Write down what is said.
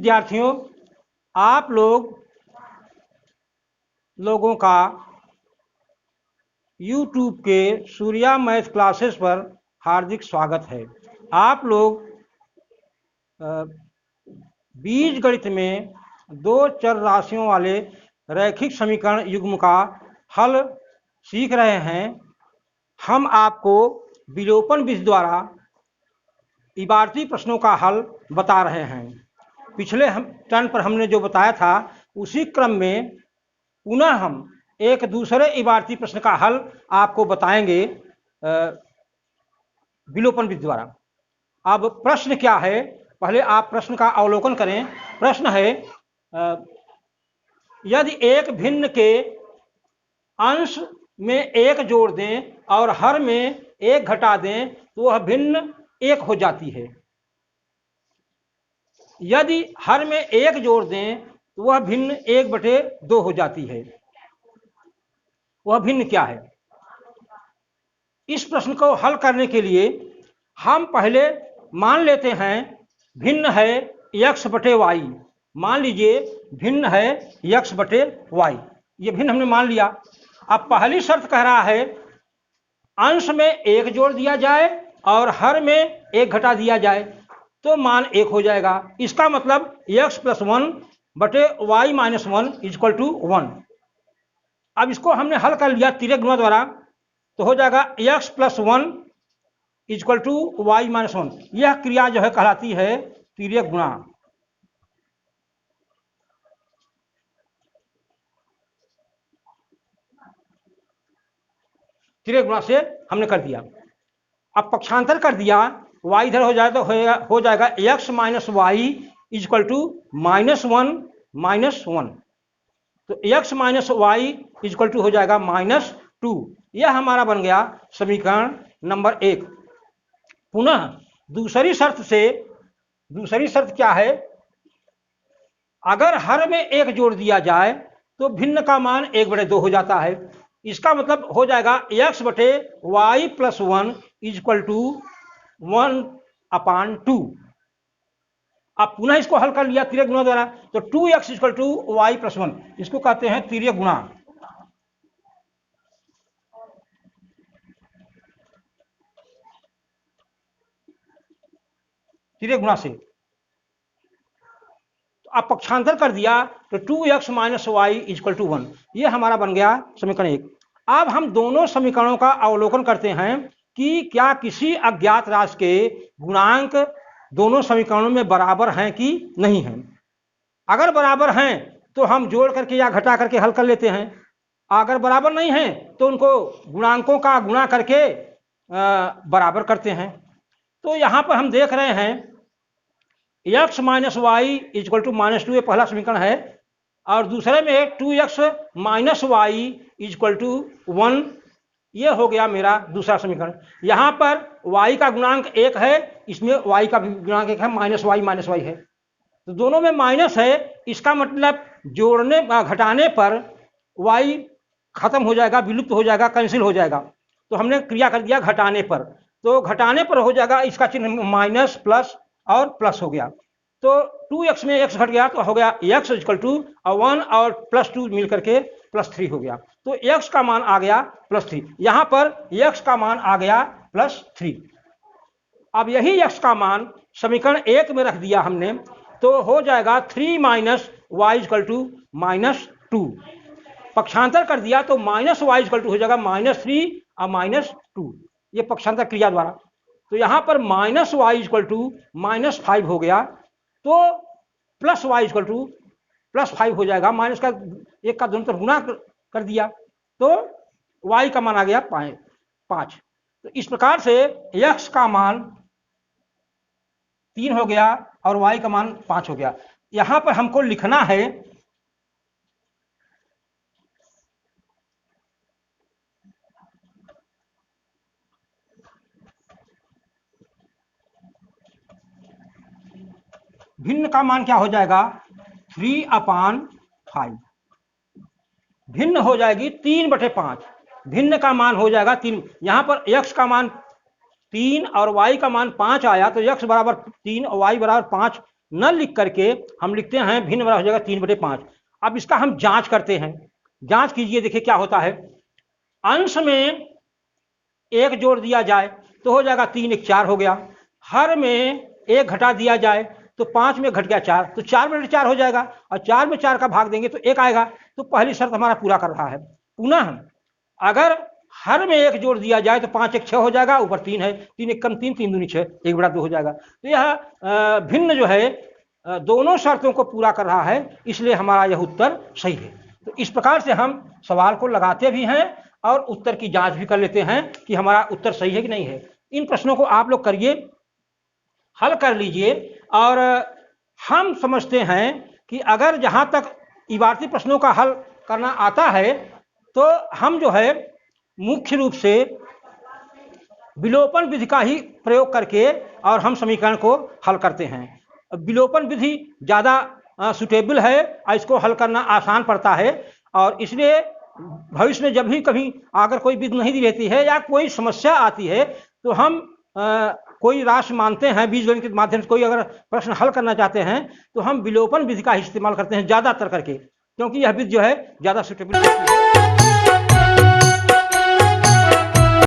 विद्यार्थियों, आप लोगों का YouTube के सूर्या मैथ क्लासेस पर हार्दिक स्वागत है। आप लोग बीज गणित में दो चर राशियों वाले रैखिक समीकरण युग्म का हल सीख रहे हैं। हम आपको विलोपन विधि द्वारा इबारती प्रश्नों का हल बता रहे हैं। पिछले टर्न पर हमने जो बताया था उसी क्रम में पुनः हम एक दूसरे इबारती प्रश्न का हल आपको बताएंगे विलोपन विधि द्वारा। अब प्रश्न क्या है, पहले आप प्रश्न का अवलोकन करें। प्रश्न है, यदि एक भिन्न के अंश में एक जोड़ दें और हर में एक घटा दें तो वह भिन्न एक हो जाती है। यदि हर में एक जोड़ दें तो वह भिन्न 1/2 हो जाती है। वह भिन्न क्या है? इस प्रश्न को हल करने के लिए हम पहले मान लेते हैं भिन्न है x/y। मान लीजिए भिन्न है x/y, ये भिन्न हमने मान लिया। अब पहली शर्त कह रहा है अंश में एक जोड़ दिया जाए और हर में एक घटा दिया जाए तो मान 1 हो जाएगा। इसका मतलब x + 1/y - 1 = 1। अब इसको हमने हल कर लिया तिर्यक गुणा द्वारा, तो हो जाएगा x + 1 = y - 1। यह क्रिया जो है कहलाती है तिर्यक गुणा। तिर्यक गुणा से हमने कर दिया। अब पक्षांतर कर दिया, y इधर हो जाए तो हो जाएगा x - y = -1 तो x - y हो जाएगा -2। यह हमारा बन गया समीकरण नंबर 1। पुनः दूसरी शर्त क्या है? अगर हर में एक जोड़ दिया जाए तो भिन्न का मान 1/2 हो जाता है। इसका मतलब हो जाएगा x/y + 1 = 1/2। अब पुनः इसको हल कर लिया तिर्यक गुणा द्वारा, तो 2x = y + 1, इसको कहते हैं तिर्यक गुणा। तिर्यक गुणा से अब पक्षांतर कर दिया तो 2x - y = 1। यह हमारा बन गया समीकरण 1। अब हम दोनों समीकरणों का अवलोकन करते हैं कि क्या किसी अज्ञात राशि के गुणांक दोनों समीकरणों में बराबर हैं कि नहीं हैं। अगर बराबर हैं तो हम जोड़ करके या घटा करके हल कर लेते हैं। अगर बराबर नहीं हैं तो उनको गुणांकों का गुणा करके बराबर करते हैं। तो यहाँ पर हम देख रहे हैं x - y = -2, ये पहला समीकरण है, और दूसरे में 2x - y = 1, ये हो गया मेरा दूसरा समीकरण। यहाँ पर y का गुणांक 1 है, इसमें y का गुणांक 1 है, -y - y है, तो दोनों में माइनस है। इसका मतलब जोड़ने घटाने पर y खत्म हो जाएगा, विलुप्त हो जाएगा, कैंसिल हो जाएगा। तो हमने क्रिया कर दिया घटाने पर, तो घटाने पर हो जाएगा इसका चिन्ह माइनस प्लस और प्लस हो गया। तो 2x में x घट गया तो हो गया x = 1 और +2 मिलकर के +3 हो गया। तो x का मान आ गया +3। यहाँ पर x का मान आ गया +3। अब यही x का मान समीकरण 1 में रख दिया हमने, तो हो जाएगा 3 - y = -2। पक्षांतर कर दिया तो -y हो जाएगा -3 और -2, ये पक्षांतर क्रिया द्वारा। तो यहाँ पर -y = -5 हो गया, तो +y = +5 हो जाएगा। माइनस का एक का दोनों तरफ गुणा कर दिया तो y का मान आ गया 5। तो इस प्रकार से x का मान 3 हो गया और y का मान 5 हो गया। यहाँ पर हमको लिखना है भिन्न का मान क्या हो जाएगा 3/5, भिन्न हो जाएगी 3/5। भिन्न का मान हो जाएगा 3। यहाँ पर x का मान 3 और y का मान 5 आया, तो x = 3 और y = 5 न लिख करके हम लिखते हैं भिन्न बराबर हो जाएगा 3/5। अब इसका हम जांच करते हैं। जांच कीजिए, देखिए क्या होता है। अंश में 1 जोड़ दिया जाए तो हो जाएगा 3 1 4 हो गया। हर में 1 घटा दिया जाए तो 5 में घट गया 4, तो 4/4 हो जाएगा। और 4 में 4 का भाग देंगे तो 1 आएगा। तो पहली शर्त हमारा पूरा कर रहा है। पुनः अगर हर में 1 जोड़ दिया जाए तो 5 1 6 हो जाएगा, ऊपर 3 है, 3 1 कम 3, 3 दूनी 6, 1/2 हो जाएगा। तो यह भिन्न जो है दोनों शर्तों को पूरा कर रहा है, इसलिए हमारा यह उत्तर सही है। तो इस प्रकार से हम सवाल को लगाते भी हैं और उत्तर की जांच भी कर लेते हैं कि हमारा उत्तर सही है कि नहीं है। इन प्रश्नों को आप लोग करिए, हल कर लीजिए। और हम समझते हैं कि अगर जहां तक इबारती प्रश्नों का हल करना आता है तो हम जो है मुख्य रूप से विलोपन विधि का ही प्रयोग करके और हम समीकरण को हल करते हैं। विलोपन विधि ज़्यादा सुटेबल है और इसको हल करना आसान पड़ता है। और इसलिए भविष्य में जब भी कभी अगर कोई विधि नहीं दी रहती है या कोई समस्या आती है तो हम कोई राशि मानते हैं, बीजगणित के माध्यम से कोई अगर प्रश्न हल करना चाहते हैं तो हम विलोपन विधि का इस्तेमाल करते हैं ज़्यादातर करके, क्योंकि यह विधि जो है ज़्यादा सुटेबल होती है।